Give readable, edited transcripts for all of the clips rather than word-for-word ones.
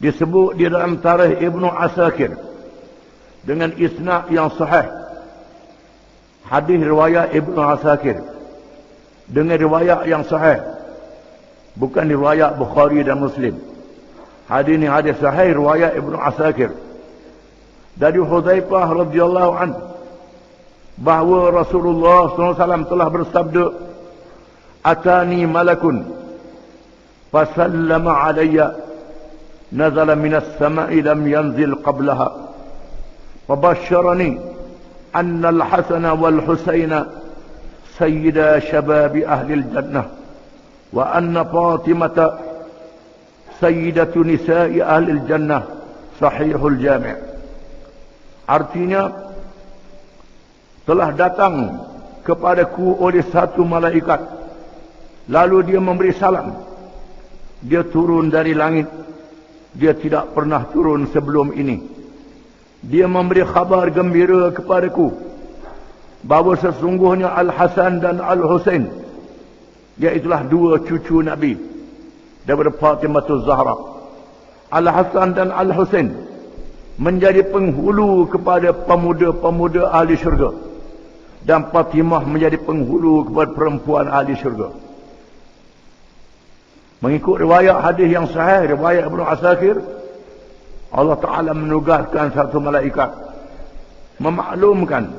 disebut di dalam tarikh Ibnu Asakir dengan isnad yang sahih. Hadis riwayat Ibnu Asakir dengan riwayat yang sahih, bukan riwayat Bukhari dan Muslim. Hadis ini hadis sahih riwayat Ibnu Asakir dari Hudzaifah radhiyallahu anhu bahawa Rasulullah SAW telah bersabda, "Atani malakun fasallama alayya nazala minas sama'i lam yanzil qablaha fabashsharani anna al-Hasan wal Husaina sayyida shababi ahli al-jannah wa anna Fatimata sayyidatu nisa'i ahli al-jannah." Sahihul Jami'. Artinya, telah datang kepadaku oleh satu malaikat, lalu dia memberi salam. Dia turun dari langit, dia tidak pernah turun sebelum ini. Dia memberi khabar gembira kepadaku bahawa sesungguhnya Al-Hasan dan Al-Husain, iaitulah dua cucu Nabi daripada Fatimah Zahra. Al-Hasan dan Al-Husain menjadi penghulu kepada pemuda-pemuda ahli syurga, dan Fatimah menjadi penghulu kepada perempuan ahli syurga. Mengikut riwayat hadis yang sahih riwayat Ibnu Asakir, Allah Ta'ala menugaskan satu malaikat memaklumkan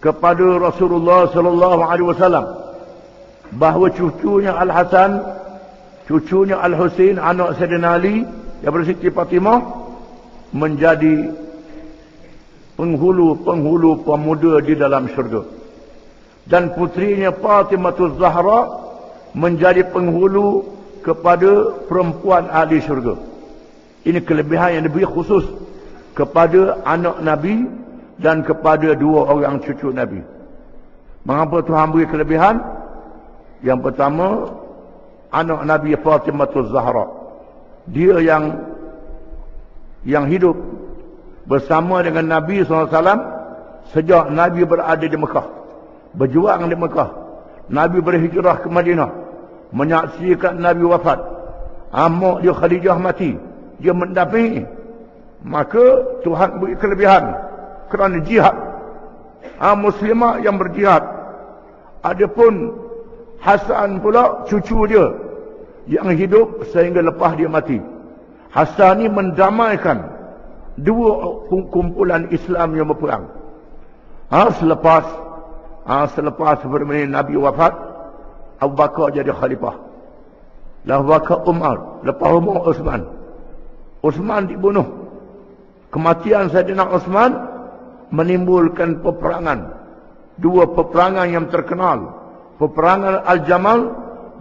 kepada Rasulullah SAW bahawa cucunya Al-Hasan, cucunya Al-Husain, anak Sayyidina Ali daripada Siti Fatimah, menjadi penghulu-penghulu pemuda di dalam syurga, dan putrinya Fatimah Zahra menjadi penghulu kepada perempuan ahli syurga. Ini kelebihan yang diberi khusus kepada anak Nabi dan kepada dua orang cucu Nabi. Mengapa Tuhan beri kelebihan? Yang pertama, anak Nabi Fatimah Zahra, dia yang hidup bersama dengan Nabi SAW sejak Nabi berada di Mekah, berjuang di Mekah. Nabi berhijrah ke Madinah, menyaksikan Nabi wafat. Mak dia Khadijah mati, dia mendampingi. Maka Tuhan beri kelebihan kerana jihad. Muslimah yang berjihad. Adapun Hasan pula cucu dia yang hidup sehingga lepas dia mati. Hasan ini mendamaikan dua kumpulan Islam yang berperang. Selepas sebelum Nabi wafat, Abu Bakar jadi khalifah. Abu Bakar Umar, lepas Umar Uthman. Uthman dibunuh. Kematian Sayyidina Uthman menimbulkan peperangan. Dua peperangan yang terkenal. Peperangan Al-Jamal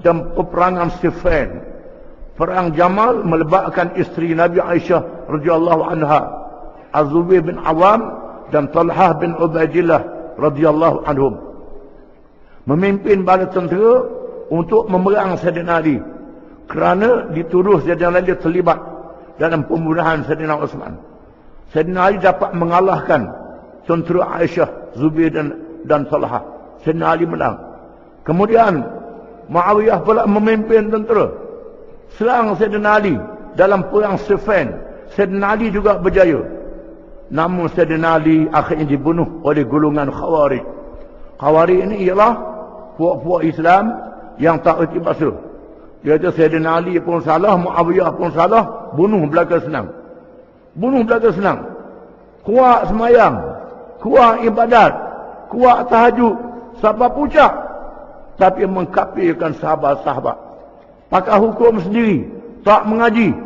dan peperangan Siffin. Perang Jamal melibatkan isteri Nabi Aisyah radhiyallahu anha, Az-Zubair bin Awam dan Talhah bin Ubaidillah radhiyallahu anhum. Memimpin bala tentera untuk memerang Sayyidina Ali kerana dituduh Sayyidina Ali terlibat dalam pembunuhan Sayyidina Uthman. Sayyidina Ali dapat mengalahkan tentera Aisyah, Zubair dan Talhah. Sayyidina Ali menang. Kemudian Muawiyah pula memimpin tentera serang Sayyidina Ali dalam perang Siffin. Sayyidina Ali juga berjaya. Namun Sayyidina Ali akhirnya dibunuh oleh golongan Khawarij. Khawarij ini ialah puak-puak Islam yang tak erti bahasa. Dia kata Sayyidina Ali pun salah, Muawiyah pun salah, bunuh belaka senang. Bunuh belaka senang. Kuat semayang, kuat ibadat, kuat tahajud, sabar puncak, tapi mengkafirkan sahabat-sahabat. Pakai hukum sendiri, tak mengaji.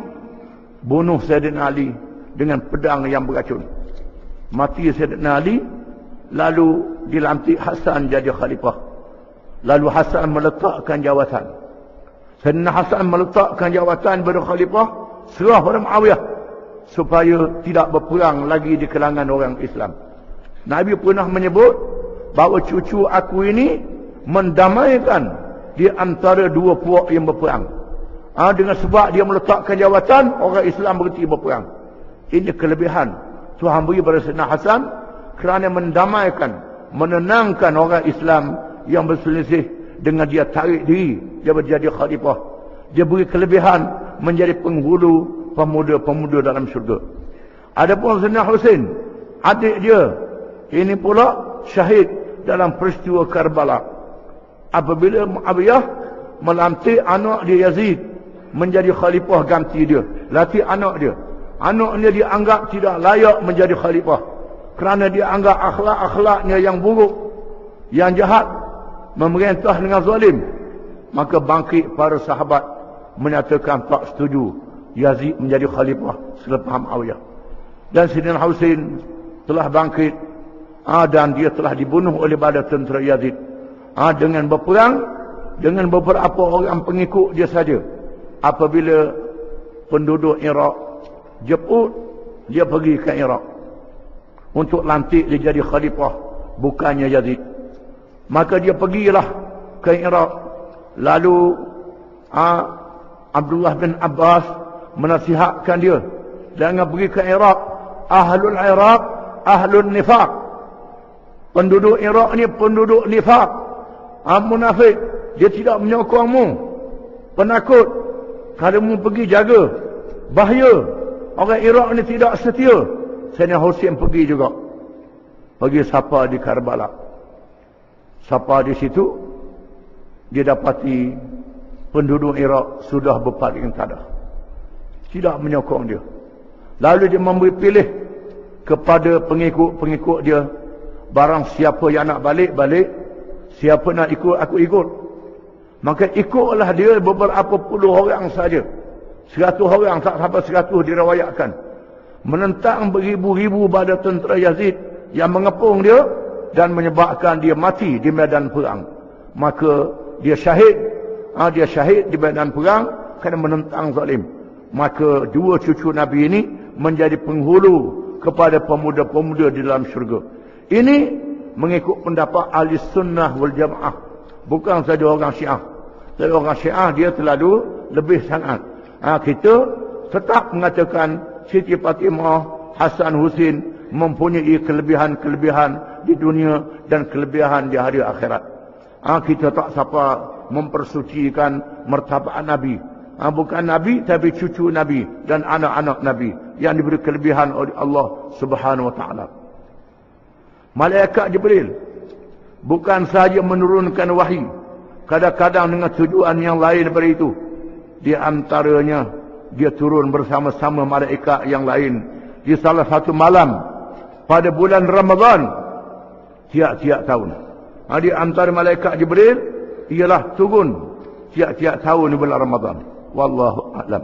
Bunuh Sayyidina Ali dengan pedang yang beracun. Mati Sayyidina Ali, lalu dilantik Hasan jadi khalifah. Lalu Hasan meletakkan jawatan. Sayyidina Hasan meletakkan jawatan pada khalifah, serah pada Muawiyah supaya tidak berperang lagi di kalangan orang Islam. Nabi pernah menyebut bahawa cucu aku ini mendamaikan di antara dua puak yang berperang. Dengan sebab dia meletakkan jawatan, orang Islam berhenti berperang. Ini kelebihan Tuhan beri pada Sayyidina Hasan kerana mendamaikan, menenangkan orang Islam yang berselisih dengan dia tarik diri, dia menjadi khalifah. Dia beri kelebihan menjadi penghulu pemuda-pemuda dalam syurga. Adapun Sayyidina Husain, adik dia, ini pula syahid dalam peristiwa Karbala. Apabila Muawiyah melantik anak dia Yazid menjadi khalifah ganti dia. Latih anak dia. Anak dia dianggap tidak layak menjadi khalifah. Kerana dia anggap akhlak-akhlaknya yang buruk, yang jahat, memerintah dengan zalim. Maka bangkit para sahabat menyatakan tak setuju Yazid menjadi khalifah selepas Muawiyah. Dan Sayyidina Husain telah bangkit dan dia telah dibunuh oleh bala tentera Yazid dengan berperang dengan beberapa orang pengikut dia saja. Apabila penduduk Iraq jemput, dia pergi ke Iraq untuk lantik dia jadi khalifah, bukannya Yazid. Maka dia pergilah ke Iraq. Lalu Abdullah bin Abbas menasihatkan dia, jangan pergi ke Iraq. Ahlul Iraq ahlul nifaq. Penduduk Iraq ni penduduk nifaq, munafik. Dia tidak menyokongmu, penakut. Kalau mu pergi jaga, bahaya. Orang Iraq ni tidak setia. Sayyidina Husain pergi juga. Pergi sapa di Karbala. Sapa di situ, dia dapati penduduk Iraq sudah berpaling tada, tidak menyokong dia. Lalu dia memberi pilih kepada pengikut-pengikut dia, barang siapa yang nak balik, balik. Siapa nak ikut, aku ikut. Maka ikutlah dia beberapa puluh orang saja. 100 orang, tak sampai 100 diriwayatkan. Menentang beribu-ribu pada tentera Yazid yang mengepung dia dan menyebabkan dia mati di medan perang. Maka dia syahid. Dia syahid di medan perang kerana menentang zalim. Maka dua cucu Nabi ini menjadi penghulu kepada pemuda-pemuda di dalam syurga. Ini mengikut pendapat ahli sunnah wal jamaah. Bukan saja orang Syiah. Tapi orang Syiah dia terlalu lebih sangat. Kita tetap mengatakan Siti Fatimah, Hasan Husin mempunyai kelebihan-kelebihan di dunia dan kelebihan di hari akhirat. Kita tak siapa mempersucikan martabat Nabi. Bukan Nabi tapi cucu Nabi dan anak-anak Nabi yang diberi kelebihan oleh Allah Subhanahu wa taala. Malaikat Jibril bukan sahaja menurunkan wahyu, kadang-kadang dengan tujuan yang lain daripada itu. Di antaranya dia turun bersama-sama malaikat yang lain di salah satu malam pada bulan Ramadan tiap-tiap tahun. Di antara malaikat Jibril ialah turun tiap-tiap tahun di bulan Ramadan. Wallahu a'lam.